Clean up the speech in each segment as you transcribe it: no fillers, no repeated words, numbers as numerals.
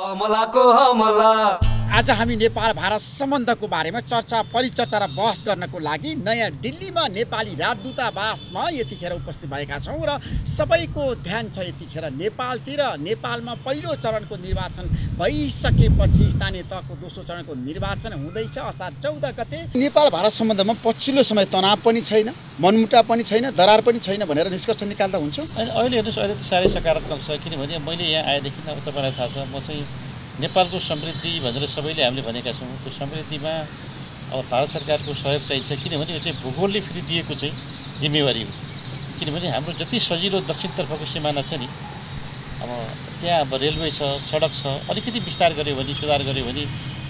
धमला को हमला। आज हामी नेपाल भारत सम्बन्धको बारेमा चर्चा परिचर्चा र बहस गर्नको लागि नयाँ दिल्लीमा नेपाली राजदूतावासमा यतिखेर उपस्थित भएका छौँ र सबैको ध्यान छ यतिखेर नेपालतिर। नेपालमा पहिलो चरणको निर्वाचन भइसकेपछि स्थानीय तहको दोस्रो चरणको निर्वाचन हुँदैछ असार 14 गते। नेपाल भारत सम्बन्धमा पछिल्लो समय तनाव पनि छैन, मनमुटाव पनि छैन, दरार पनि छैन भनेर निष्कर्ष निकाल्दा हुन्छ। अहिले हेर्नुहोस्, अहिले त साह्रै सकारात्मक छ। किनभने मैले यहाँ आएदेखि अब तपाईँलाई थाहा छ, म चाहिँ नेपालको समृद्धि भनेर सबैले हामीले भनेका छौँ। त्यो समृद्धिमा अब भारत सरकारको सहयोग चाहिन्छ। किनभने यो चाहिँ भूगोलले फेरि दिएको चाहिँ जिम्मेवारी हो। किनभने हाम्रो जति सजिलो दक्षिणतर्फको सिमाना छ नि, अब त्यहाँ अब रेलवे छ, सडक छ, अलिकति विस्तार गर्यो भने, सुधार गर्यो भने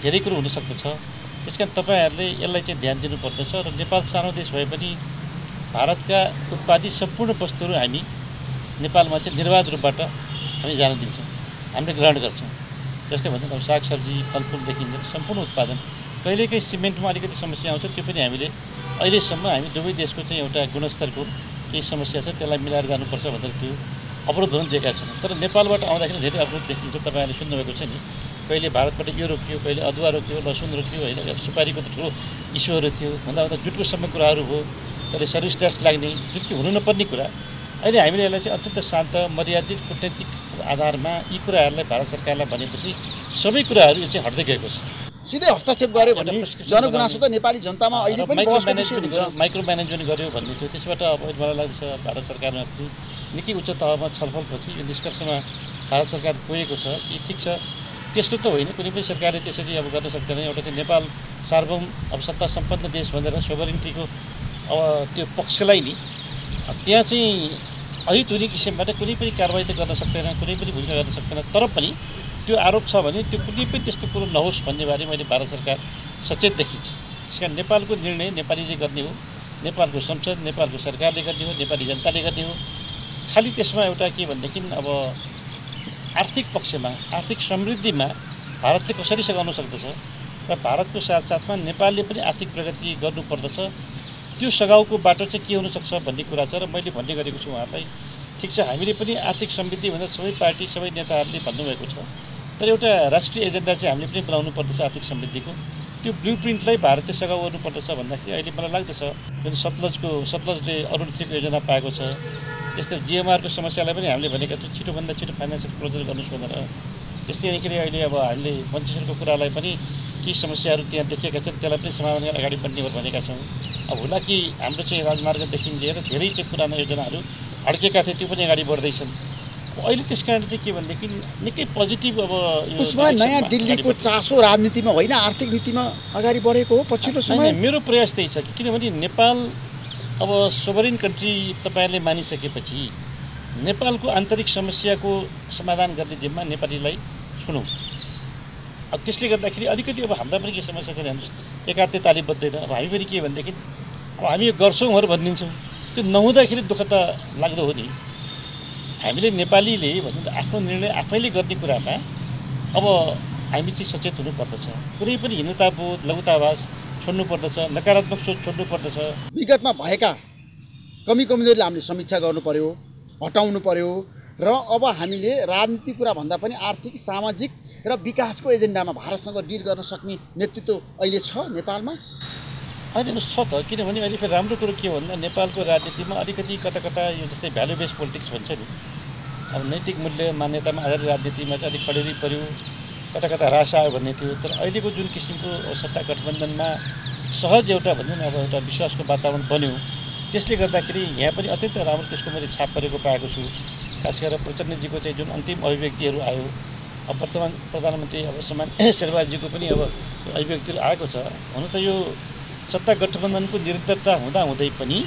धेरै कुरो हुनसक्दछ। त्यस कारण तपाईँहरूले यसलाई चाहिँ ध्यान दिनुपर्दछ। र नेपाल सानो देश भए पनि भारतका उत्पादित सम्पूर्ण वस्तुहरू हामी नेपालमा चाहिँ निर्वाध रूपबाट हामी जान दिन्छौँ, हामीले ग्रहण गर्छौँ। जस्तै भन्दा अब सागसब्जी, फलफुलदेखि लिएर सम्पूर्ण उत्पादन। कहिलेकाहीँ सिमेन्टमा अलिकति समस्या आउँछ, त्यो पनि हामीले अहिलेसम्म हामी दुवै देशको चाहिँ एउटा गुणस्तरको केही समस्या छ, त्यसलाई मिलाएर जानुपर्छ भनेर त्यो अवरोधहरू दिएका छन्। तर नेपालबाट आउँदाखेरि धेरै अवरोध देखिन्छ। तपाईँहरूले सुन्नुभएको छ नि, कहिले भारतबाट यो रोकियो, कहिले अदुवा रोकियो, लसुन रोकियो, होइन, सुपारीको त ठुलो इस्युहरू थियो। हुँदा हुँदा जुटको सम्म कुराहरू भयो, कहिले सर्भिस ट्याक्स लाग्ने, जुन कि हुनु नपर्ने कुरा। अहिले हामीले यसलाई चाहिँ अत्यन्त शान्त मर्यादित कूटनीतिक आधारमा यी कुराहरूलाई भारत सरकारलाई भनेपछि सबै कुराहरू यो चाहिँ हट्दै गएको छ। सिधै हस्तक्षेप गर्यो भने जनगुनासो त नेपाली जनतामा अहिले पनि माइक्रो म्यानेजमेन्ट गर्यो भन्ने थियो। त्यसबाट अब मलाई लाग्छ भारत सरकारमा पनि निकै उच्च तहमा छलफलपछि यो निष्कर्षमा भारत सरकार पुगेको छ कि ठिक छ, त्यस्तो त होइन, कुनै पनि सरकारले त्यसरी अब गर्न सक्दैन। एउटा चाहिँ नेपाल सार्वभौम अब सत्ता सम्पन्न देश भनेर सोभरिनिटीको अब त्यो पक्षलाई नि त्यहाँ चाहिँ अहित हुने किसिमबाट कुनै पनि कारवाही त गर्न सक्दैन, कुनै पनि भूमिका गर्न सक्दैन। तर पनि त्यो आरोप छ भने त्यो कुनै पनि त्यस्तो कुरो नहोस् भन्ने बारे मैले भारत सरकार सचेत देखिन्छ। त्यस कारण नेपालको निर्णय नेपालीले गर्ने हो, नेपालको संसद, नेपालको सरकारले गर्ने हो, नेपाली जनताले गर्ने हो। खालि त्यसमा एउटा के भनेदेखि अब आर्थिक पक्षमा, आर्थिक समृद्धिमा भारत चाहिँ कसरी सघाउन सक्दछ र भारतको साथसाथमा नेपालले पनि आर्थिक प्रगति गर्नुपर्दछ। त्यो सघाउको बाटो चाहिँ के हुनसक्छ भन्ने कुरा छ। र मैले भन्ने गरेको छु उहाँलाई, ठिक छ, हामीले पनि आर्थिक समृद्धि भनेर सबै पार्टी, सबै नेताहरूले भन्नुभएको छ। तर एउटा राष्ट्रिय एजेन्डा चाहिँ हामीले पनि बनाउनु पर्दछ आर्थिक समृद्धिको। त्यो ब्लु प्रिन्टलाई भारतले सघाउ गर्नुपर्दछ भन्दाखेरि अहिले मलाई लाग्दछ जुन सतलजले अरुण 3 को योजना पाएको छ, त्यस्तै जिएमआरको समस्यालाई पनि हामीले भनेका थियौँ छिटोभन्दा छिटो फाइनेन्सियल क्लोजर गर्नुहोस् भनेर। त्यस्तै यहाँखेरि अहिले अब हामीले मन्त्रीहरूको कुरालाई पनि केही समस्याहरू त्यहाँ देखिएका छन्, त्यसलाई पनि समाधान गरेर अगाडि बढ्ने भनेका छौँ। अब होला कि हाम्रो चाहिँ राजमार्गदेखि लिएर धेरै चाहिँ पुराना योजनाहरू अड्केका थिए, त्यो पनि अगाडि बढ्दैछन्। अहिले त्यस कारण चाहिँ के भनेदेखि निकै पोजिटिभ अब उसमा नयाँ दिल्लीको चासो राजनीतिमा होइन, आर्थिक नीतिमा अगाडि बढेको हो पछिल्लो समय। मेरो प्रयास त्यही छ कि किनभने नेपाल अब सोभरिन कन्ट्री तपाईँहरूले मानिसकेपछि नेपालको आन्तरिक समस्याको समाधान गर्ने जिम्मा नेपालीलाई सुनौँ। अब त्यसले गर्दाखेरि अलिकति अब हाम्रा पनि के समस्या छ हेर्नुहोस्, एकाते ताली बज्दैन। अब हामी पनि के भनेदेखि अब हामी यो गर्छौँहरू भनिदिन्छौँ, त्यो नहुँदाखेरि दुःख त लाग्दो हो नि। हामीले नेपालीले भन्नु आफ्नो निर्णय आफैले गर्ने कुरामा अब हामी चाहिँ सचेत हुनुपर्दछ। कुनै पनि हीनताबोध, लघुतावास छोड्नु पर्दछ, नकारात्मक सोच छोड्नु पर्दछ। विगतमा भएका कमी कमजोरीलाई हामीले समीक्षा गर्नु पर्यो, हटाउनु पर्यो र अब हामीले राजनीतिक कुरा भन्दा पनि आर्थिक, सामाजिक र विकासको एजेन्डामा भारतसँग डिल गर्न सक्ने नेतृत्व अहिले छ नेपालमा। होइन छ त, किनभने अहिले फेरि राम्रो कुरो के हो भन्दा नेपालको राजनीतिमा अलिकति कता कता यो जस्तै भ्यालु बेस्ड पोलिटिक्स भन्छ नि, अब नैतिक मूल्य मान्यतामा आधारित राजनीतिमा चाहिँ अलिक खडेरी पऱ्यो, कता कता ह्रास आयो भन्ने थियो। तर अहिलेको जुन किसिमको सत्ता गठबन्धनमा सहज एउटा भनौँ न अब एउटा विश्वासको वातावरण बन्यो, त्यसले गर्दाखेरि यहाँ पनि अत्यन्त राम्रो त्यसको मैले छाप परेको पाएको छु। खास गरेर प्रचण्डजीको चाहिँ जुन अन्तिम अभिव्यक्तिहरू आयो, अब वर्तमान प्रधानमन्त्री अब सामान्य शेरबहादुरजीको पनि अब अभिव्यक्तिहरू आएको छ। हुन त यो सत्ता गठबन्धनको निरन्तरता हुँदाहुँदै पनि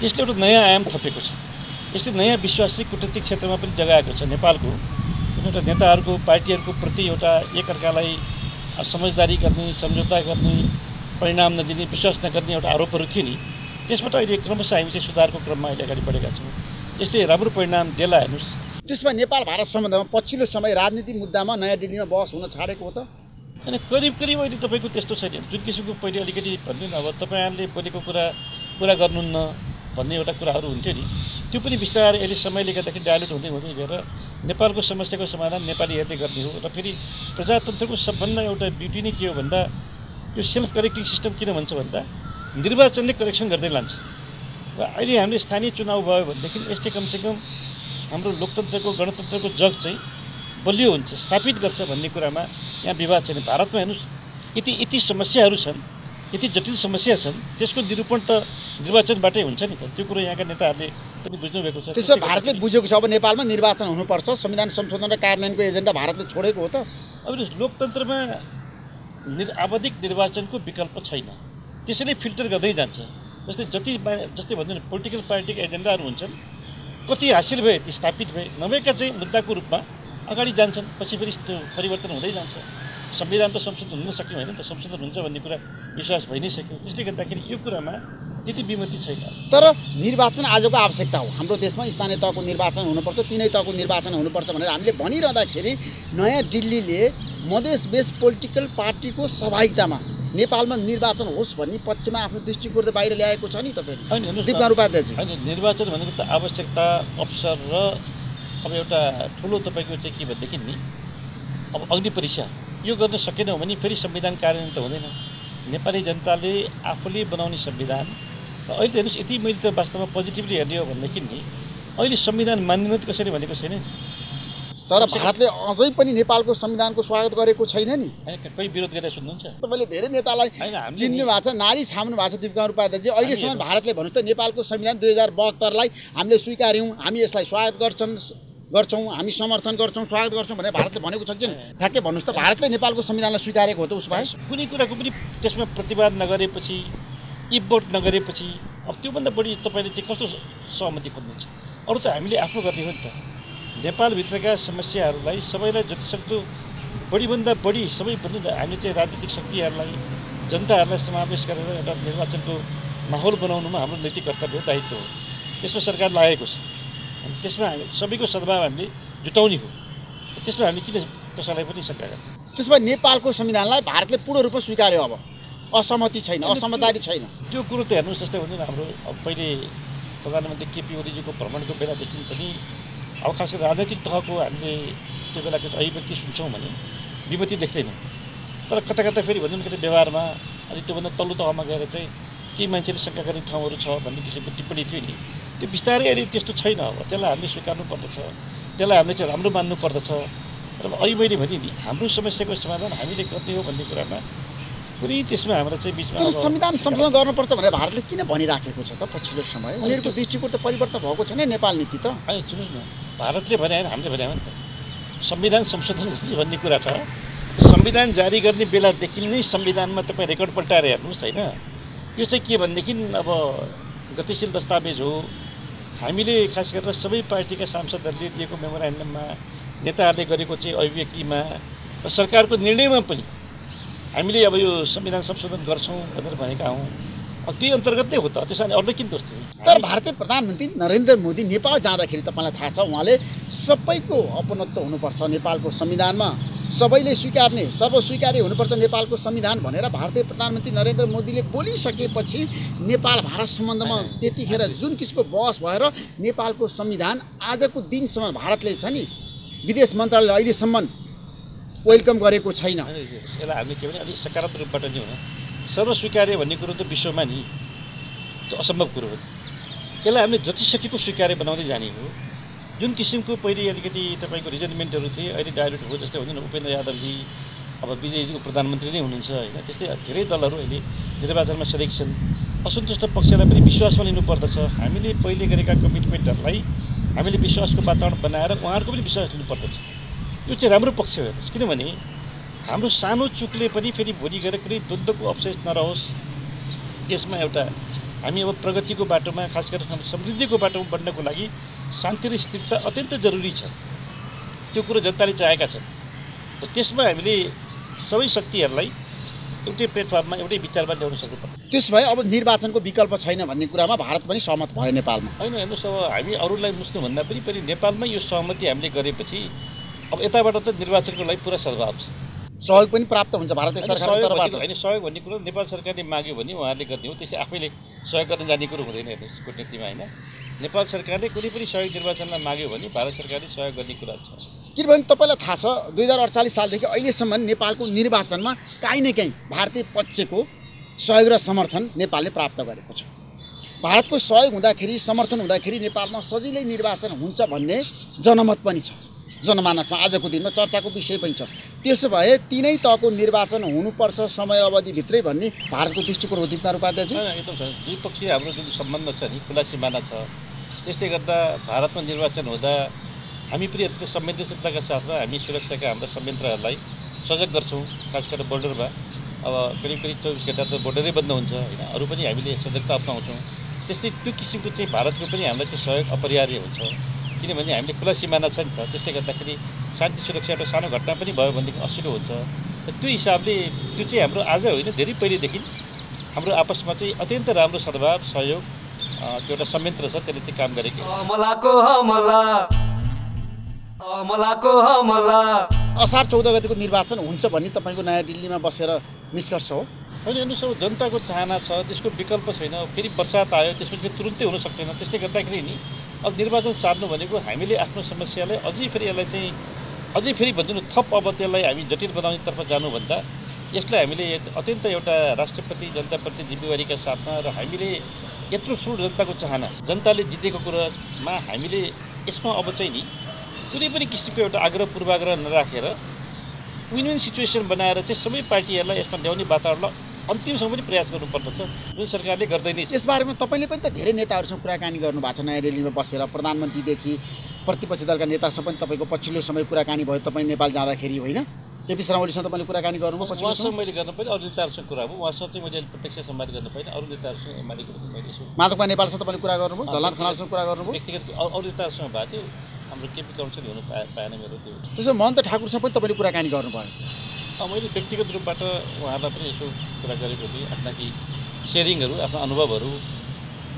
यसले एउटा नयाँ आयाम थपेको छ। यसले नयाँ विश्वास चाहिँ कूटनीतिक क्षेत्रमा पनि जगाएको छ। नेपालको एउटा नेताहरूको, पार्टीहरूको प्रति एउटा एकअर्कालाई समझदारी गर्ने, सम्झौता गर्ने, परिणाम नदिने, विश्वास नगर्ने एउटा आरोपहरू थियो नि, त्यसबाट अहिले क्रमशः हामी चाहिँ सुधारको क्रममा अहिले अगाडि बढेका छौँ। यसले राम्रो परिणाम देला हेर्नुहोस्। त्यसमा नेपाल भारत सम्बन्धमा पछिल्लो समय राजनीतिक मुद्दामा नयाँ दिल्लीमा बहस हुन छाडेको हो त? होइन, करिब अहिले तपाईँको त्यस्तो छैन। जुन किसिमको पहिले अलिकति भन्नु न, अब तपाईँहरूले बोलेको कुरा पुरा गर्नुहुन्न, भन्ने एउटा कुराहरू हुन्थ्यो नि, त्यो पनि बिस्तारै अहिले समयले गर्दाखेरि डाइल्युट हुँदै हुँदै गएर नेपालको समस्याको समाधान नेपालीहरूले गर्ने हो। र फेरि प्रजातन्त्रको सबभन्दा एउटा ब्युटी नै के हो भन्दा यो सेल्फ करेक्टिङ सिस्टम किन भन्छ भन्दा निर्वाचनले करेक्सन गर्दै लान्छ। र अहिले हामीले स्थानीय चुनाव भयो भनेदेखि यसले कमसेकम हाम्रो लोकतन्त्रको गणतन्त्रको जग चाहिँ बलियो हुन्छ, स्थापित गर्छ भन्ने कुरामा यहाँ विवाद छैन। भारतमा हेर्नुहोस् यति समस्याहरू छन्, यति जटिल समस्या छन्, त्यसको निरूपण त निर्वाचनबाटै हुन्छ नि त। त्यो कुरो यहाँका नेताहरूले पनि बुझ्नुभएको छ। त्यसो भारतले बुझेको छ अब नेपालमा निर्वाचन हुनुपर्छ, संविधान संशोधन र कार्यान्वयनको एजेन्डा भारतले छोडेको हो त। अब लोकतन्त्रमा आवधिक निर्वाचनको विकल्प छैन, त्यसैले फिल्टर गर्दै जान्छ। जस्तै भन्नु न पोलिटिकल पार्टीका एजेन्डाहरू हुन्छन्, कति हासिल भए ती स्थापित भए, नभएका चाहिँ मुद्दाको रूपमा अगाडि जान्छन्, पछि फेरि परिवर्तन हुँदै जान्छ। संविधान त संशोधन हुन सक्यो होइन त, संशोधन हुन्छ भन्ने कुरा विश्वास भइ नै सक्यो। त्यसले गर्दाखेरि यो कुरामा त्यति विमति छैन। तर निर्वाचन आजको आवश्यकता हो। हाम्रो देशमा स्थानीय तहको निर्वाचन हुनुपर्छ, तिनै तहको निर्वाचन हुनुपर्छ भनेर हामीले भनिरहँदाखेरि नयाँ दिल्लीले मधेस बेस पोलिटिकल पार्टीको सहभागितामा नेपालमा निर्वाचन होस् भन्ने पक्षमा आफ्नो दृष्टिकोण त बाहिर ल्याएको छ नि तपाईँले। दिपकमान उपाध्यायजी, होइन निर्वाचन भनेको त आवश्यकता, अवसर र अब एउटा ठुलो तपाईँको चाहिँ के भनेदेखि नि अब अग्नि परीक्षा यो गर्न सकेनौँ भने फेरि संविधान कार्यान्वयन त हुँदैन। नेपाली जनताले आफूले बनाउने संविधान र अहिले त हेर्नुहोस् यति मैले त वास्तवमा पोजिटिभली हेर्ने हो भनेदेखि नि अहिले संविधान मान्दैन त कसैले भनेको छैन। तर भारतले अझै पनि नेपालको संविधानको स्वागत गरेको छैन नि। कोही विरोध गरेर सुन्नुहुन्छ? तपाईँले धेरै नेतालाई चिन्नु भएको छ, नारी छाम्नु भएको छ दिपकमान उपाध्यायजी। अहिलेसम्म भारतले भन्नुहोस् त नेपालको संविधान 2072लाई हामीले स्वीकार्यौँ, हामी यसलाई स्वागत गर्छौँ, हामी समर्थन गर्छौँ, स्वागत गर्छौँ भनेर भारतले भनेको छ कि ठ्याक्कै भन्नुहोस् त भारतले नेपालको संविधानलाई स्वीकारेको हो त? उस भए कुनै कुराको पनि त्यसमा प्रतिवाद नगरेपछि, इभोट नगरेपछि अब त्योभन्दा बढी तपाईँले चाहिँ कस्तो सहमति खोज्नुहुन्छ? अरू त हामीले आफ्नो गर्ने हो नि त। नेपालभित्रका समस्याहरूलाई सबैलाई जतिसक्दो बढीभन्दा बढी सबै भन्नु न हामीले चाहिँ राजनीतिक शक्तिहरूलाई, जनताहरूलाई समावेश गरेर एउटा निर्वाचनको माहौल बनाउनुमा हाम्रो नैतिक कर्तव्य दायित्व हो। त्यसमा सरकार लागेको छ। अनि त्यसमा सबैको सद्भाव हामीले जुटाउने हो। त्यसमा हामी किन कसैलाई पनि शङ्का गर्ने? त्यसमा नेपालको संविधानलाई भारतले पूर्ण रूपमा स्वीकार्यो, अब असहमति छैन, असमझदारी छैन। त्यो कुरो त हेर्नुहोस्, जस्तै भन्नु न हाम्रो पहिले प्रधानमन्त्री केपी ओलीजीको भ्रमणको बेलादेखि पनि अब खास गरी राजनैतिक तहको हामीले त्यो बेलाको अभिव्यक्ति सुन्छौँ भने विमति देख्दैनौँ। तर कता कता फेरि भन्नु न कतै व्यवहारमा अनि त्योभन्दा तल्लो तहमा गएर चाहिँ केही मान्छेले शङ्का गर्ने ठाउँहरू छ भन्ने किसिमको टिप्पणी थियो नि, त्यो बिस्तारै अहिले त्यस्तो छैन। अब त्यसलाई हामीले स्वीकार्नु पर्दछ, त्यसलाई हामीले चाहिँ राम्रो मान्नु पर्दछ। र अहिले मैले भने नि हाम्रो समस्याको समाधान हामीले गर्ने हो भन्ने कुरामा कुनै त्यसमा हाम्रो चाहिँ बिचमा संविधान संशोधन गर्नुपर्छ भनेर भारतले किन भनिराखेको छ त पछिल्लो समय? उनीहरूको दृष्टिकोण त परिवर्तन भएको छैन नेपाल नीति त। अनि सुन्नुहोस् न, भारतले भने होइन हामीले भने हो नि त। संविधान संशोधन भन्ने कुरा त संविधान जारी गर्ने बेलादेखि नै संविधानमा तपाईँ रेकर्ड पल्टाएर हेर्नुहोस् होइन। यो चाहिँ के भनेदेखि अब गतिशील दस्तावेज हो। हामीले खास गरेर सबै पार्टीका सांसदहरूले दिएको मेमोरेन्डममा, नेताहरूले गरेको चाहिँ अभिव्यक्तिमा र सरकारको निर्णयमा पनि हामीले अब यो संविधान संशोधन गर्छौँ भनेर भनेका हौँ। त्यही अन्तर्गत नै हो त, त्यसैले अरूले किन दोष दिने? तर भारतीय प्रधानमन्त्री नरेन्द्र मोदी नेपाल जाँदाखेरि तपाईँलाई थाहा छ उहाँले सबैको अपनत्व हुनुपर्छ नेपालको संविधानमा, सबैले स्वीकार्ने सर्वस्वीकार्य हुनुपर्छ नेपालको संविधान भनेर भारतीय प्रधानमन्त्री नरेन्द्र मोदीले बोलिसकेपछि नेपाल भारत सम्बन्धमा त्यतिखेर जुन किसिमको बहस भएर नेपालको संविधान आजको दिनसम्म भारतले छ नि विदेश मन्त्रालयले अहिलेसम्म वेलकम गरेको छैन। यसलाई हामीले के भने अलिक सकारात्मक रूपबाट नि हो, सर्वस्वीकार्य भन्ने कुरो त विश्वमा नि त्यो असम्भव कुरो हो। यसलाई हामीले जति सकेको स्वीकार्य बनाउँदै जाने हो। जुन किसिमको पहिले अलिकति तपाईँको रिजनमेन्टहरू थिए अहिले डाइल्युट हो। जस्तै भन्नु न उपेन्द्र यादवजी अब विजयजीको प्रधानमन्त्री नै हुनुहुन्छ होइन। त्यस्तै धेरै दलहरू अहिले निर्वाचनमा सरेक छन्। असन्तुष्ट पक्षलाई पनि विश्वासमा लिनुपर्दछ। हामीले पहिले गरेका कमिटमेन्टहरूलाई हामीले विश्वासको वातावरण बनाएर उहाँहरूको पनि विश्वास लिनुपर्दछ। यो चाहिँ राम्रो पक्ष हो। किनभने हाम्रो सानो चुकले पनि फेरि भोलि गएर कुनै द्वन्द्वको अवशेष नरहोस्। देशमा एउटा हामी अब प्रगतिको बाटोमा खास गरेर समृद्धिको बाटोमा बढ्नको लागि शान्ति र स्थिरता अत्यन्त जरुरी छ। त्यो कुरो जनताले चाहेका छन्। त्यसमा हामीले सबै शक्तिहरूलाई एउटै प्लेटफर्ममा एउटै विचारमा ल्याउन सक्नुपर्छ। त्यस भए अब निर्वाचनको विकल्प छैन भन्ने कुरामा भारत पनि सहमत भयो नेपालमा? होइन हेर्नुहोस्, अब हामी अरूलाई मुस्नुभन्दा पनि नेपालमा यो सहमति हामीले गरेपछि अब यताबाट त निर्वाचनको लागि पुरा सद्भाव छ। सहयोग पनि प्राप्त हुन्छ भारतीय सरकारको तर्फबाट। होइन, सहयोग भन्ने कुरो नेपाल सरकारले माग्यो भने उहाँहरूले गर्ने हो, त्यसै आफैले सहयोग गर्न जाने कुरो हुँदैन। हेर्नुहोस्, कूटनीतिमा होइन, नेपाल सरकारले कुनै पनि सहयोग निर्वाचनमा माग्यो भने भारत सरकारले सहयोग गर्ने कुरा छ। किनभने तपाईँलाई थाहा छ 2048 सालदेखि अहिलेसम्म नेपालको निर्वाचनमा काहीँ न काहीँ भारतीय पक्षको सहयोग र समर्थन नेपालले प्राप्त गरेको छ। भारतको सहयोग हुँदाखेरि, समर्थन हुँदाखेरि नेपालमा सजिलै निर्वाचन हुन्छ भन्ने जनमत पनि छ, जनमानसमा आजको दिनमा चर्चाको विषय पनि छ। त्यसो भए तिनै तहको निर्वाचन हुनुपर्छ समय अवधिभित्रै भन्ने भारतको दृष्टिकोण हो दीपनारायण उपाध्यायजी? एकदम छ। द्विपक्षीय हाम्रो जुन सम्बन्ध छ नि, खुला सिमाना छ, त्यसले गर्दा भारतमा निर्वाचन हुँदा हामी पनि यति संवेदनशीलताका साथमा हामी सुरक्षाका हाम्रा संयन्त्रहरूलाई सजग गर्छौँ। खास गरेर बोर्डरमा अब करिब 24 घण्टा त बोर्डरै बन्द हुन्छ होइन, अरू पनि हामीले सजगता अप्नाउँछौँ। त्यस्तै त्यो किसिमको चाहिँ भारतको पनि हामीलाई चाहिँ सहयोग अपरिहार्य हुन्छ, किनभने हामीले खुला सिमाना छ नि त। त्यसले गर्दाखेरि शान्ति सुरक्षा एउटा सानो घटना पनि भयो भनेदेखि असिलो हुन्छ। त्यो हिसाबले त्यो चाहिँ हाम्रो आज होइन, धेरै पहिलेदेखि हाम्रो आपसमा चाहिँ अत्यन्त राम्रो सद्भाव सहयोग त्यो एउटा संयन्त्र छ, त्यसले चाहिँ काम गरेको। असार 14 गतिको निर्वाचन हुन्छ भन्ने तपाईँको नयाँ दिल्लीमा बसेर निष्कर्ष हो? होइन, हेर्नुहोस्, अब जनताको चाहना छ, त्यसको विकल्प छैन। फेरि वर्षात आयो, त्यसपछि तुरुन्तै हुन सक्दैन। त्यसले गर्दाखेरि नि अब निर्वाचन सार्नु भनेको हामीले आफ्नो समस्यालाई अझै फेरि यसलाई चाहिँ अझै फेरि भन्नु न थप अब त्यसलाई हामी जटिल बनाउनेतर्फ जानुभन्दा यसलाई हामीले अत्यन्त एउटा राष्ट्रप्रति जनताप्रति जिम्मेवारीका साथमा र हामीले यत्रो ठुलो जनताको चाहना, जनताले जितेको कुरामा हामीले यसमा अब चाहिँ नि कुनै पनि किसिमको एउटा आग्रह पूर्वाग्रह नराखेर विन विन सिचुएसन बनाएर चाहिँ सबै पार्टीहरूलाई यसमा ल्याउने वातावरणलाई अन्तिमसम्म पनि प्रयास गर्नुपर्दछ, जुन सरकारले गर्दैन। यसबारेमा तपाईँले पनि त धेरै नेताहरूसँग कुराकानी गर्नुभएको छ नयाँ दिल्लीमा बसेर, प्रधानमन्त्रीदेखि प्रतिपक्षी दलका नेतासँग पनि तपाईँको पछिल्लो समय कुराकानी भयो। तपाईँ नेपाल जाँदाखेरि होइन, केपी शर्मा ओलीसँग तपाईँले कुराकानी गर्नुभयो? उहाँसँग मैले गर्न पाइनँ, अरू नेताहरूसँग कुरा भयो। उहाँसँग चाहिँ मैले प्रत्यक्ष संवाद गर्न पाइनँ, अरू नेताहरूसँग मैले माधवका नेपालसँग तपाईँले कुरा गर्नुभयो, झलनाथ खनालसँग कुरा गर्नुभयो? व्यक्तिगत अरू नेताहरूसँग भएको थियो, हाम्रो केपी काउन्सिल हुनु पाएन मेरो। त्यो त्यसो महन्त ठाकुरसँग पनि तपाईँले कुराकानी गर्नुभयो? मैले व्यक्तिगत रूपबाट उहाँहरूलाई पनि यसो कुरा गरेको थिएँ, आफ्ना केही सेयरिङहरू, आफ्ना अनुभवहरू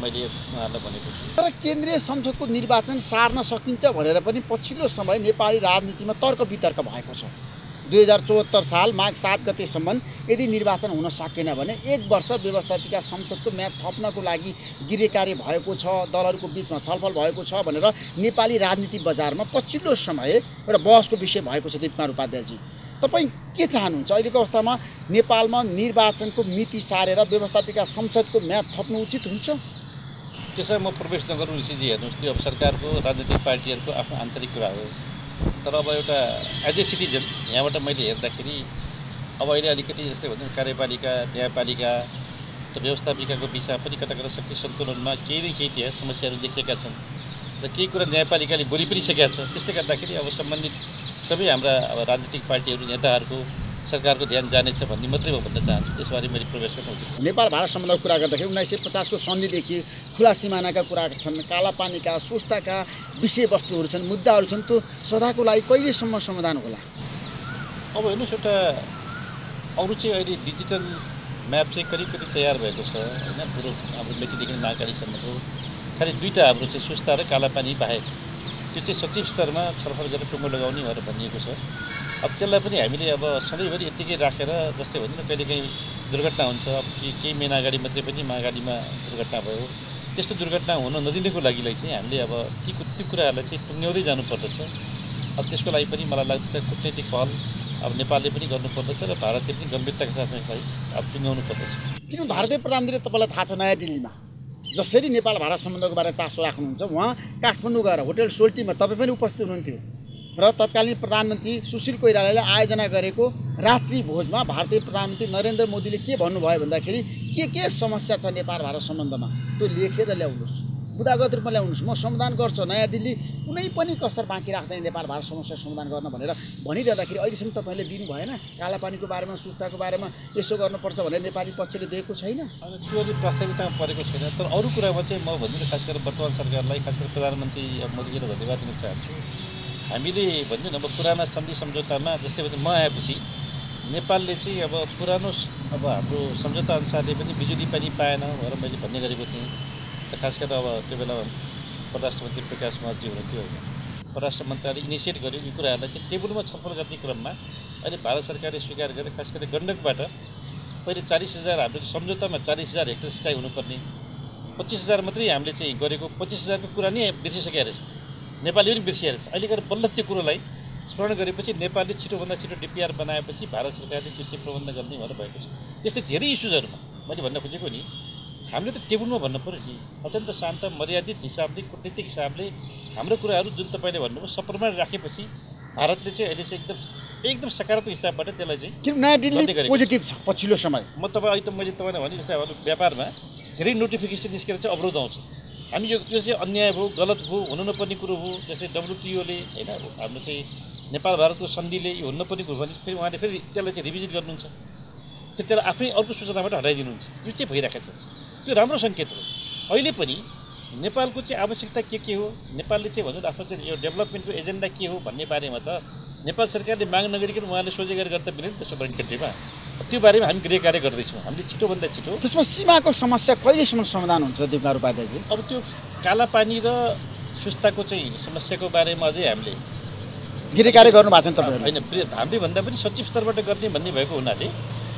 मैले उहाँहरूलाई भनेको थिएँ। तर केन्द्रीय संसदको निर्वाचन सार्न सकिन्छ भनेर पनि पछिल्लो समय नेपाली राजनीतिमा तर्क वितर्क भएको छ। 2074 साल माघ 7 गतेसम्म यदि निर्वाचन हुन सकेन भने 1 वर्ष व्यवस्थापिका संसदको म्याद थप्नको लागि गृह कार्य भएको छ, दलहरूको बिचमा छलफल भएको छ भनेर नेपाली राजनीति बजारमा पछिल्लो समय एउटा बहसको विषय भएको छ। दीपनारायण उपाध्यायजी, तपाईँ के चाहनुहुन्छ? अहिलेको अवस्थामा नेपालमा निर्वाचनको मिति सारेर व्यवस्थापिका संसदको म्याद थप्नु उचित हुन्छ? त्यसमा म प्रवेश नगरौँ ऋषिजी। हेर्नुहोस्, त्यो अब सरकारको राजनीतिक पार्टीहरूको आफ्नो आन्तरिक कुरा हो। तर अब एउटा एज ए सिटिजन यहाँबाट मैले हेर्दाखेरि अब अहिले अलिकति जस्तै भनौँ कार्यपालिका न्यायपालिका र व्यवस्थापिकाको बिचमा पनि कता कता शक्ति सन्तुलनमा केही न केही त्यहाँ समस्याहरू देखिएका छन् र केही कुरा न्यायपालिकाले बोलि पनि सकेका छ। त्यसले गर्दाखेरि अब सम्बन्धित सबै हाम्रा अब राजनीतिक पार्टीहरू नेताहरूको सरकारको ध्यान जानेछ भन्ने मात्रै म भन्न चाहन्छु। त्यसबारे मैले प्रवेश गर्नु। नेपाल भारत सम्बन्धको कुरा गर्दाखेरि 1950 को सन्धिदेखि खुला सिमानाका कुरा छन्, कालापानीका सुस्ताका विषयवस्तुहरू छन्, मुद्दाहरू छन्। त्यो सदाको लागि कहिलेसम्म समाधान होला? अब हेर्नुहोस्, एउटा अरू चाहिँ अहिले डिजिटल म्याप चाहिँ करिब तयार भएको छ होइन, पुरो हाम्रो मेचीदेखि महाकालीसम्मको खालि 2टा हाम्रो चाहिँ सुस्ता र कालापानी बाहेक त्यो चाहिँ सचिव स्तरमा छलफल गरेर टुङ्गो लगाउने भनेर भनिएको छ। अब त्यसलाई पनि हामीले अब सधैँभरि यत्तिकै राखेर जस्तै भनौँ न कहिलेकाहीँ दुर्घटना हुन्छ। अब केही महिना अगाडि मात्रै पनि महाकालीमा दुर्घटना भयो। त्यस्तो दुर्घटना हुन नदिनको लागिलाई चाहिँ हामीले अब ती कुराहरूलाई चाहिँ टुङ्ग्याउँदै जानुपर्दछ। अब त्यसको लागि पनि मलाई लाग्छ कूटनीतिक पहल अब नेपालले पनि गर्नुपर्दछ र भारतले पनि गम्भीरताका साथमा यसलाई अब टुङ्ग्याउनु पर्दछ। किन भारतीय प्रधानमन्त्री तपाईँलाई थाहा छ नयाँ दिल्लीमा जसरी नेपाल भारत सम्बन्धको बारेमा चासो राख्नुहुन्छ, उहाँ काठमाडौँ गएर होटल सोल्टीमा तपाईँ पनि उपस्थित हुनुहुन्थ्यो र तत्कालीन प्रधानमन्त्री सुशील कोइरालाले आयोजना गरेको रात्रि भोजमा भारतीय प्रधानमन्त्री नरेन्द्र मोदीले के भन्नुभयो भन्दाखेरि के समस्या छ नेपाल भारत सम्बन्धमा त्यो लेखेर ल्याउनुहोस्, बुदागत रूपमा ल्याउनुहोस्, म समाधान गर्छु। नयाँ दिल्ली कुनै पनि कसर बाँकी राख्दैन नेपाल भारत समस्या समाधान गर्न भनेर भनिरहँदाखेरि अहिलेसम्म तपाईँले दिनु भएन? कालापानीको बारेमा सुस्ताको बारेमा यसो गर्नुपर्छ भनेर नेपाली पक्षले दिएको छैन? त्यो अहिले प्राथमिकतामा परेको छैन। तर अरू कुरामा चाहिँ म भन्नु खास गरेर वर्तमान सरकारलाई, खास गरेर प्रधानमन्त्री मोदीजीलाई धन्यवाद दिन चाहन्छु। हामीले भन्नु न अब पुराना सन्धि सम्झौतामा जस्तै म आएपछि नेपालले चाहिँ अब पुरानो अब हाम्रो सम्झौता अनुसारले पनि बिजुली पानी पाएन भनेर मैले भन्ने गरेको थिएँ। खास गरेर अब त्यो बेला परराष्ट्र मन्त्री प्रकाश महतजी हुनुहुन्थ्यो होइन, परराष्ट्र मन्त्रालयले इनिसिएट गर्यो यी कुराहरूलाई चाहिँ टेबलमा छलफल गर्ने क्रममा अहिले भारत सरकारले स्वीकार गरे। खास गरी गण्डकबाट पहिले 40,000 हाम्रो सम्झौतामा 40,000 हेक्टर सिँचाइ हुनुपर्ने 25,000 मात्रै हामीले चाहिँ गरेको 25,000 को कुरा नै बिर्सिसकेको रहेछ। नेपालले पनि बिर्सिएको रहेछ। अहिले गएर बल्ल त्यो कुरोलाई स्मरण गरेपछि नेपालले छिटोभन्दा छिटो डिपिआर बनाएपछि भारत सरकारले त्यो चाहिँ प्रबन्ध गर्ने भनेर भएको छ। त्यस्तै धेरै इस्युजहरूमा मैले भन्न खोजेको नि हामीले त टेबलमा भन्नु पऱ्यो नि अत्यन्त शान्त मर्यादित हिसाबले कूटनीतिक हिसाबले हाम्रो कुराहरू जुन तपाईँले भन्नुभयो सप्रमाण राखेपछि भारतले चाहिँ अहिले चाहिँ एकदम सकारात्मक हिसाबबाट त्यसलाई चाहिँ नयाँ दिल्ली पोजिटिभ छ पछिल्लो समय। म तपाईँ अहिले त मैले तपाईँलाई भने जस्तै हाम्रो व्यापारमा धेरै नोटिफिकेसन निस्केर चाहिँ अवरोध आउँछ। हामी यो चाहिँ अन्याय भयो गलत भयो हुनु नपर्ने कुरो हो। जस्तै WTOले होइन हाम्रो चाहिँ नेपाल भारतको सन्धिले यो हुनु नपर्ने कुरो भने फेरि उहाँले फेरि त्यसलाई चाहिँ रिभिजिट गर्नुहुन्छ फेरि त्यसलाई आफै अर्को सूचनाबाट हटाइदिनुहुन्छ। यो चाहिँ भइरहेको छ। त्यो राम्रो सङ्केत हो। अहिले पनि नेपालको चाहिँ आवश्यकता के हो नेपालले चाहिँ भनौँ आफ्नो चाहिँ यो डेभलपमेन्टको एजेन्डा के हो भन्ने बारेमा त नेपाल सरकारले माग नगरिकन उहाँले सोझै गरेर गर्दा मिल्यो नि त सोभरेन कन्ट्रीमा। त्यो बारेमा हामी गृह कार्य गर्दैछौँ। हामीले छिटोभन्दा छिटो त्यसमा सीमाको समस्या कहिलेसम्म समाधान हुन्छ दिपकुमार उपाध्यायजी? अब त्यो कालापानी र सुस्ताको चाहिँ समस्याको बारेमा अझै हामीले गृह कार्य गर्नु भएको छ नि तपाईँहरू? होइन हामीले भन्दा पनि सचिव स्तरबाट गर्ने भन्ने भएको हुनाले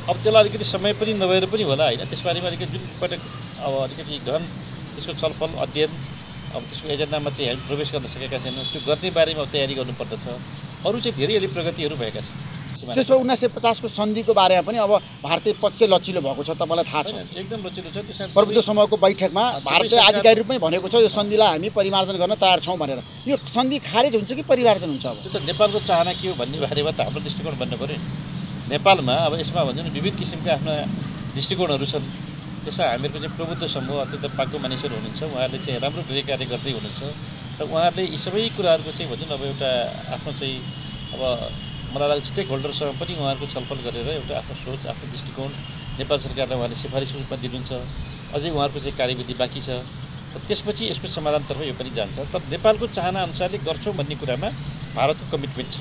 अब त्यसलाई अलिकति समय पनि नभएर पनि होला होइन। त्यसबारेमा अलिकति जुन पटक अब अलिकति गहन त्यसको छलफल अध्ययन अब त्यसको एजेन्डामा चाहिँ हामी प्रवेश गर्न सकेका छैनौँ। त्यो गर्ने बारेमा तयारी गर्नुपर्दछ। अरू चाहिँ धेरै अलि प्रगतिहरू भएका छन्। त्यसमा 1950 को सन्धिको बारेमा पनि अब भारतीय पक्ष लचिलो भएको छ तपाईँलाई थाहा छ? एकदम लचिलो छ। त्यसमा प्रभुत्व समूहको बैठकमा भारतीय आधिकारिक रूपमै भनेको छ यो सन्धिलाई हामी परिमार्जन गर्न तयार छौँ भनेर। यो सन्धि खारेज हुन्छ कि परिमार्जन हुन्छ? अब त्यो त नेपालको चाहना के हो भन्ने बारेमा त हाम्रो दृष्टिकोण भन्नु पऱ्यो नि। नेपालमा अब यसमा भन्छ नि विविध किसिमका आफ्ना दृष्टिकोणहरू छन्। त्यसमा हामीहरूको चाहिँ प्रबुद्ध समूह अत्यन्त पाको मानिसहरू हुनुहुन्छ। उहाँहरूले चाहिँ राम्रो गृह कार्य गर्दै हुनुहुन्छ र उहाँहरूले यी सबै कुराहरूको चाहिँ भन्छ अब एउटा आफ्नो चाहिँ अब मलाई लाग्छ स्टेक होल्डरसँग पनि उहाँहरूको छलफल गरेर एउटा आफ्नो सोच आफ्नो दृष्टिकोण नेपाल सरकारलाई उहाँले सिफारिस रूपमा दिनुहुन्छ। अझै उहाँहरूको चाहिँ कार्यविधि बाँकी छ। त्यसपछि यसको समाधानतर्फ यो पनि जान्छ। तर नेपालको चाहना अनुसारले गर्छौँ भन्ने कुरामा भारतको कमिटमेन्ट छ।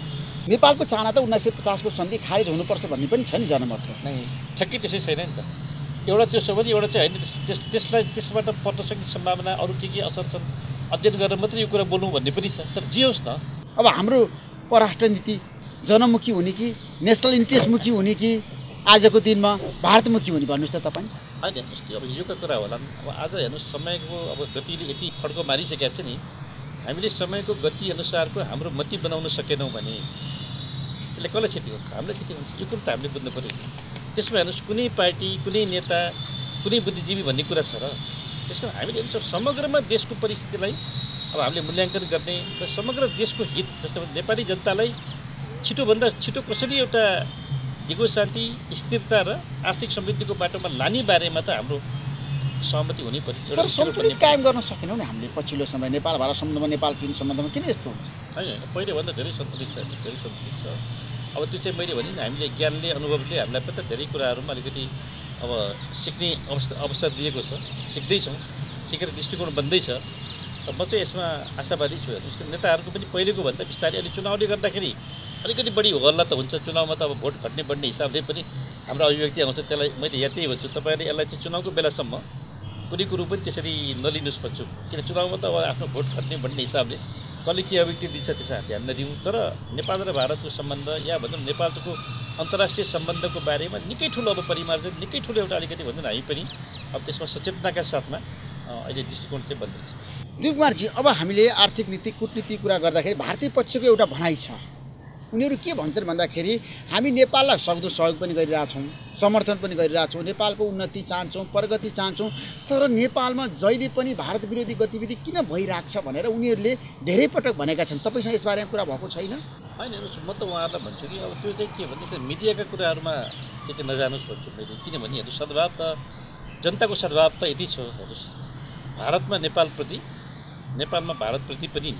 नेपालको चाहना त 1950 को सन्धि खारेज हुनुपर्छ भन्ने पनि छ नि जनमत? नै ठ्याक्कै त्यसै छैन नि त। एउटा त्यो छ भने एउटा चाहिँ होइन त्यसलाई त्यसबाट पर्न सक्ने सम्भावना अरू के असर छन् अध्ययन गरेर मात्रै यो कुरा बोल्नु भन्ने पनि छ। तर जे होस् न अब हाम्रो परराष्ट्र नीति जनमुखी हुने कि नेसनल इन्ट्रेस्टमुखी हुने कि आजको दिनमा भारतमुखी हुने भन्नुहोस् त तपाईँ? होइन हेर्नुहोस् अब हिजोको कुरा होला। अब आज हेर्नुहोस् समयको अब गतिले यति फड्को मारिसकेका छ नि हामीले समयको गति अनुसारको हाम्रो मती बनाउन सकेनौँ भने यसले कसलाई क्षति हुन्छ? हामीलाई क्षति हुन्छ। यो कुरो त हामीले बुझ्नु पऱ्यो। त्यसमा हेर्नुहोस् कुनै पार्टी कुनै नेता कुनै बुद्धिजीवी भन्ने कुरा छ र त्यसको हामीले हेर्नुहोस् समग्रमा देशको परिस्थितिलाई अब हामीले मूल्याङ्कन गर्ने र समग्र देशको हित जस्तो नेपाली जनतालाई छिटोभन्दा छिटो कसरी एउटा दिगो शान्ति स्थिरता र आर्थिक समृद्धिको बाटोमा लाने बारेमा त हाम्रो सहमति हुनै पर्यो। तर सन्तुलित कायम गर्न सकेनौँ नि हामीले पछिल्लो समय नेपाल भारत सम्बन्धमा नेपाल चीन सम्बन्धमा किन यस्तो हुन्छ? होइन पहिलेभन्दा धेरै सन्तुलित छ धेरै सन्तुलित छ। अब त्यो चाहिँ मैले भने नि हामीले ज्ञानले अनुभवले हामीलाई पनि त धेरै कुराहरूमा अलिकति अब सिक्ने अवसर दिएको छ। सिक्दैछौँ सिकेर दृष्टिकोण बन्दैछ। म चाहिँ यसमा आशावादी छु। हेर्नुहोस् नेताहरूको पनि पहिलेको भन्दा बिस्तारै अलि चुनावले गर्दाखेरि अलिकति बढी हल्ला त हुन्छ। चुनावमा त अब भोट घट्ने बढ्ने हिसाबले पनि हाम्रो अभिव्यक्ति आउँछ। त्यसलाई मैले यहाँ त्यही भन्छु तपाईँहरूले यसलाई चाहिँ चुनावको बेलासम्म कुनै कुरो पनि त्यसरी नलिनुहोस् भन्छु। किन चुनावमा त अब आफ्नो भोट घट्ने बढ्ने हिसाबले कसले के अभिव्यक्ति दिन्छ त्यसमा ध्यान नदिउँ। तर नेपाल र भारतको सम्बन्ध या भनौँ नेपालको अन्तर्राष्ट्रिय सम्बन्धको बारेमा निकै ठुलो अब परिमार्जन निकै ठुलो एउटा अलिकति भनौँ हामी पनि अब त्यसमा सचेतनाका साथमा अहिले दृष्टिकोण चाहिँ बन्दैछ। दिपकुमारजी अब हामीले आर्थिक नीति कूटनीति कुरा गर्दाखेरि भारतीय पक्षको एउटा भनाइ छ। उनीहरू के भन्छन् भन्दाखेरि हामी नेपाललाई सक्दो सहयोग पनि गरिरहेछौँ समर्थन पनि गरिरहेछौँ नेपालको उन्नति चाहन्छौँ प्रगति चाहन्छौँ तर नेपालमा जहिले पनि भारत विरोधी गतिविधि किन भइरहेको छ भनेर उनीहरूले धेरै पटक भनेका छन्। तपाईँसँग यसबारेमा कुरा भएको छैन? होइन हेर्नुहोस् म त उहाँहरूलाई भन्छु कि अब त्यो चाहिँ के भने मिडियाका कुराहरूमा त्यति नजानुहोस् भन्छु मैले। किनभने हेर्नुहोस् सद्भाव त जनताको सद्भाव त यति छ। हेर्नुहोस् भारतमा नेपालप्रति नेपालमा भारतप्रति पनि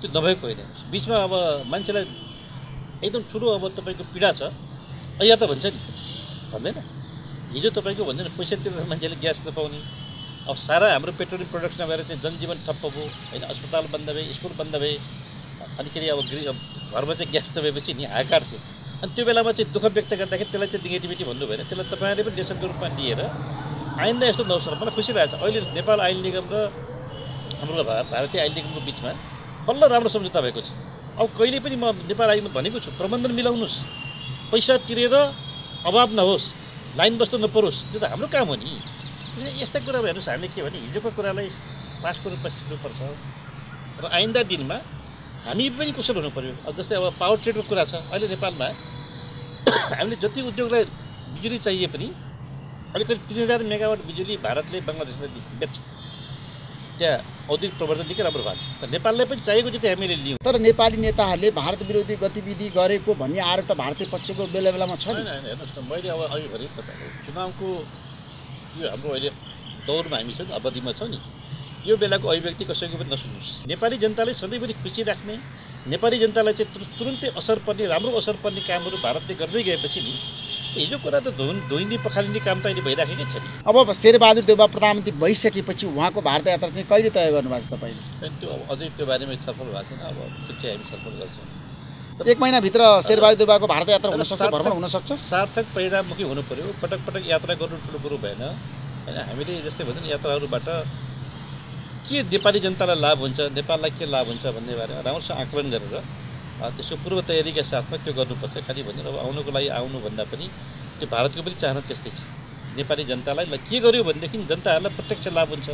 त्यो नभएको होइन। बिचमा अब मान्छेलाई एकदम ठुलो अब तपाईँको पीडा छ। यहाँ त भन्छ नि भन्दैन हिजो तपाईँको भन्दैन पैसा तिर्दा मान्छेले ग्यास नपाउने अब सारा हाम्रो पेट्रोलियम प्रोडक्सन भएर चाहिँ जनजीवन ठप्प भयो होइन। अस्पताल बन्द भए स्कुल बन्द भए अनिखेरि अब घरमा चाहिँ ग्यास नभएपछि नि हाहाकार थियो। अनि त्यो बेलामा चाहिँ दुःख व्यक्त गर्दाखेरि त्यसलाई चाहिँ नेगेटिभिटी भन्नु भएन। त्यसलाई तपाईँहरूले पनि लेसनको रूपमा लिएर आइन्दा यस्तो नहोस्। मलाई खुसी लागेको छ अहिले नेपाल आइल निगम र हाम्रो भारतीय आइल निगमको बिचमा बल्ल राम्रो सम्झौता भएको छ। अब कहिले पनि म नेपाल आइमा भनेको छु प्रबन्धन मिलाउनुहोस्, पैसा तिरेर अभाव नहोस्, लाइन बस्नु नपरोस्, त्यो त हाम्रो काम हो नि। यस्ता कुरामा हेर्नुहोस् हामीले के भने हिजोको कुरालाई पास गरेर सिक्नुपर्छ र आइन्दा दिनमा हामी पनि कुशल हुनु पर्यो। जस्तै अब पावर ट्रेडको कुरा छ, अहिले नेपालमा हामीले जति उद्योगलाई बिजुली चाहिए पनि अहिले करिब 3000 मेगावाट बिजुली भारतले बङ्गलादेशलाई बेच्छ। त्यहाँ औद्योगिक प्रवर्धन निकै राम्रो भएको छ। नेपाललाई पनि चाहिएको जति हामीले लियौँ। तर नेपाली नेताहरूले भारत विरोधी गतिविधि गरेको भन्ने आरोप त भारतीय पक्षको बेला बेलामा छ नि। हेर्नुहोस् न, मैले अब अघि भने तपाईँको चुनावको यो हाम्रो अहिले दौरमा हामी छौँ, अवधिमा छौँ नि, यो बेलाको अभिव्यक्ति कसैको पनि नसुन्नुहोस्। नेपाली जनताले सधैँभरि खुसी राख्ने, नेपाली जनतालाई चाहिँ तुरुन्तै असर पर्ने, राम्रो असर पर्ने कामहरू भारतले गर्दै गएपछि नि हिजो कुरा त धोइने पखालिने काम त अहिले भइराखेकै छ नि। अब शेरबहादुर देउवा प्रधानमन्त्री भइसकेपछि उहाँको भारत यात्रा चाहिँ कहिले तय गर्नुभएको छ तपाईँले? त्यो अब अझै त्यो बारेमा छलफल भएको छैन, अब छुट्टै हामी छलफल गर्छौँ। 1 महिनाभित्र शेरबहादुर देउवाको भारत यात्रा हुनसक्छ, भ्रमण हुनसक्छ। सार्थक परिणाममुखी हुनु पर्यो। पटक पटक यात्रा गर्नु ठुलो कुरो भएन होइन। हामीले जस्तै भन्छ नि यात्राहरूबाट के नेपाली जनतालाई लाभ हुन्छ, नेपाललाई के लाभ हुन्छ भन्ने बारेमा राम्रोसँग आकलन गरेर त्यसको पूर्व तयारीका साथमा त्यो गर्नुपर्छ। खालि भनेर अब आउनुको लागि आउनुभन्दा पनि त्यो भारतको पनि चाहना त्यस्तै छ। नेपाली जनतालाई के गर्यो भनेदेखि जनताहरूलाई प्रत्यक्ष लाभ हुन्छ,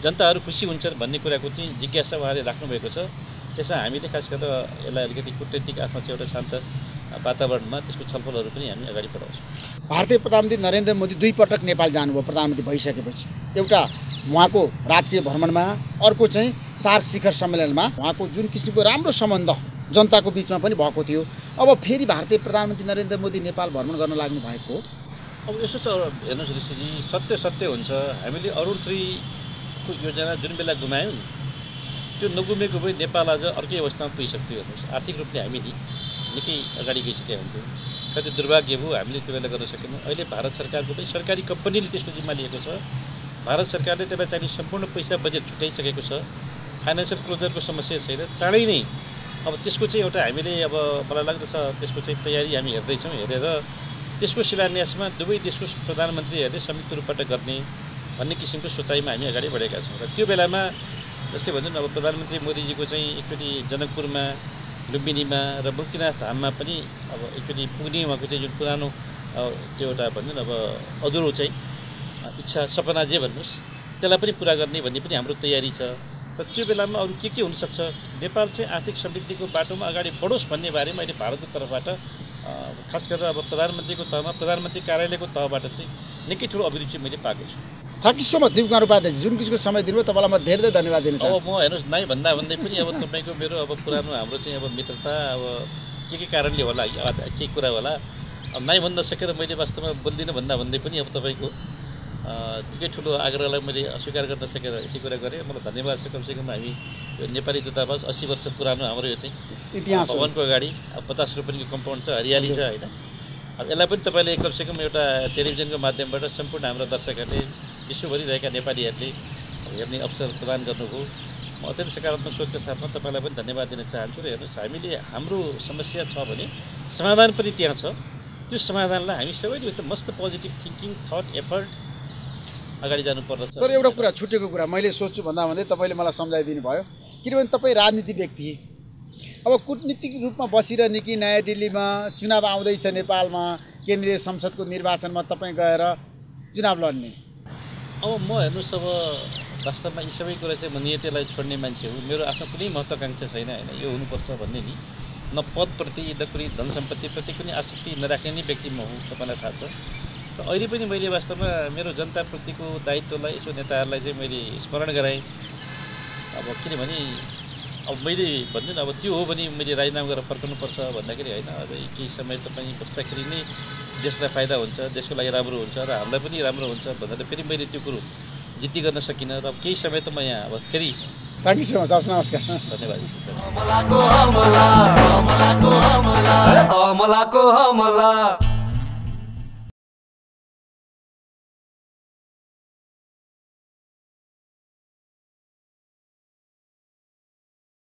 जनताहरू खुसी हुन्छन् भन्ने कुराको चाहिँ जिज्ञासा उहाँले राख्नुभएको छ। त्यसमा हामीले खास गरेर यसलाई अलिकति कूटनीतिक आफ्नो चाहिँ एउटा शान्त वातावरणमा त्यसको छलफलहरू पनि हामी अगाडि बढाउँछौँ। भारतीय प्रधानमन्त्री नरेन्द्र मोदी 2 पटक नेपाल जानुभयो प्रधानमन्त्री भइसकेपछि। एउटा उहाँको राजकीय भ्रमणमा, अर्को चाहिँ सार्क शिखर सम्मेलनमा उहाँको जुन किसिमको राम्रो सम्बन्ध जनताको बिचमा पनि भएको थियो। अब फेरि भारतीय प्रधानमन्त्री नरेन्द्र मोदी नेपाल भ्रमण गर्न लाग्नु भएको। अब यसो छ हेर्नुहोस् ऋषिजी, सत्य हुन्छ। हामीले अरुण 3 को योजना जुन बेला गुमायौँ त्यो नगुमेको भए नेपाल आज अर्कै अवस्थामा पुगिसक्थ्यो। हेर्नुहोस् आर्थिक रूपले हामी निकै अगाडि गइसकेका हुन्थ्यौँ। कति दुर्भाग्य भयो हामीले त्यो बेला गर्न सकेनौँ। अहिले भारत सरकारको पनि सरकारी कम्पनीले त्यसको जिम्मा लिएको छ। भारत सरकारले त्यसलाई चाहिने सम्पूर्ण पैसा बजेट छुट्याइसकेको छ। फाइनेन्सियल क्लोजरको समस्या छैन। चाँडै नै अब त्यसको चाहिँ एउटा हामीले अब मलाई लाग्दछ त्यसको चाहिँ तयारी हामी हेर्दैछौँ। हेरेर त्यसको शिलान्यासमा दुवै देशको प्रधानमन्त्रीहरूले संयुक्त रूपबाट गर्ने भन्ने किसिमको सोचाइमा हामी अगाडि बढेका छौँ। र त्यो बेलामा जस्तै भन्छ नि अब प्रधानमन्त्री मोदीजीको चाहिँ एकचोटि जनकपुरमा, लुम्बिनीमा र मुक्तिनाथ धाममा पनि अब एकचोटि पुग्ने उहाँको चाहिँ जुन पुरानो त्यो एउटा भन्नु न अब अधुरो चाहिँ इच्छा सपना जे भन्नुहोस् त्यसलाई पनि पुरा गर्ने भन्ने पनि हाम्रो तयारी छ। र त्यो बेलामा अरू के हुनसक्छ, नेपाल चाहिँ आर्थिक समृद्धिको बाटोमा अगाडि बढोस् भन्ने बारेमा अहिले भारतको तर्फबाट खास गरेर अब प्रधानमन्त्रीको तहमा, प्रधानमन्त्री कार्यालयको तहबाट चाहिँ निकै ठुलो अभिरुचि मैले पाएको छु। Thank you so much Dipkumar Upadhyay, जुन किसिमको समय दिनुभयो तपाईँलाई म धेरै धन्यवाद दिन चाहन्छु। अब म हेर्नुहोस् नाइ भन्दै पनि अब तपाईँको मेरो अब पुरानो हाम्रो चाहिँ अब मित्रता अब के कारणले होला, के कुरा होला, अब नाइ भन्न सकेर मैले वास्तवमा बोल्दिनँ भन्दै पनि अब तपाईँको निकै ठुलो आग्रहलाई मैले अस्वीकार गर्न सकेर यति कुरा गरेँ। मलाई धन्यवाद छ। कमसेकम हामी यो नेपाली दूतावास 80 वर्ष पुरानो हाम्रो यो चाहिँ इतिहास भवनको अगाडि अब 50 रुपियाँको कम्पाउन्ड छ, हरियाली छ होइन। अब यसलाई पनि तपाईँले कमसेकम एउटा टेलिभिजनको माध्यमबाट सम्पूर्ण हाम्रो दर्शकहरूले, विश्वभरि रहेका नेपालीहरूले हेर्ने अवसर प्रदान गर्नुभयो। म अत्यन्त सकारात्मक सोचका साथमा तपाईँलाई पनि धन्यवाद दिन चाहन्छु। र हेर्नुहोस् हामीले हाम्रो समस्या छ भने समाधान पनि त्यहाँ छ। त्यो समाधानलाई हामी सबैले एकदम मस्त पोजिटिभ थिङ्किङ, थट, एफर्ट अगाडि जानुपर्दछ। तर एउटा कुरा छुटेको कुरा मैले सोच्छु भन्दै तपाईँले मलाई सम्झाइदिनु भयो। किनभने तपाईँ राजनीति व्यक्ति, अब कूटनीतिक रूपमा बसिरहने कि नयाँ दिल्लीमा चुनाव आउँदैछ नेपालमा, केन्द्रीय संसदको निर्वाचनमा तपाईँ गएर चुनाव लड्ने? अब म हेर्नुहोस् अब वास्तवमा यी सबै कुरा चाहिँ म नियतिलाई छोड्ने मान्छे हो। मेरो आफ्नो कुनै महत्त्वाकांक्षा छैन होइन, यो हुनुपर्छ भन्ने नि। न पदप्रति न कुनै धन सम्पत्तिप्रति कुनै आसक्ति नराख्ने नै व्यक्ति म हुँ, तपाईँलाई थाहा छ। र अहिले पनि मैले वास्तवमा मेरो जनताप्रतिको दायित्वलाई यसो नेताहरूलाई चाहिँ मैले स्मरण गराएँ। अब किनभने अब मैले भन्नु न अब त्यो हो भने मैले राजीनामा गरेर फर्कनुपर्छ भन्दाखेरि होइन, अब केही समय तपाईँ बस्दाखेरि नै देशलाई फाइदा हुन्छ, देशको लागि राम्रो हुन्छ र हामीलाई पनि राम्रो हुन्छ भनेर फेरि मैले त्यो कुरो जिद्दी गर्न सकिनँ। र अब केही समय त म यहाँ अब फेरि थ्याङ्क यू सो मच। नमस्कार, धन्यवाद।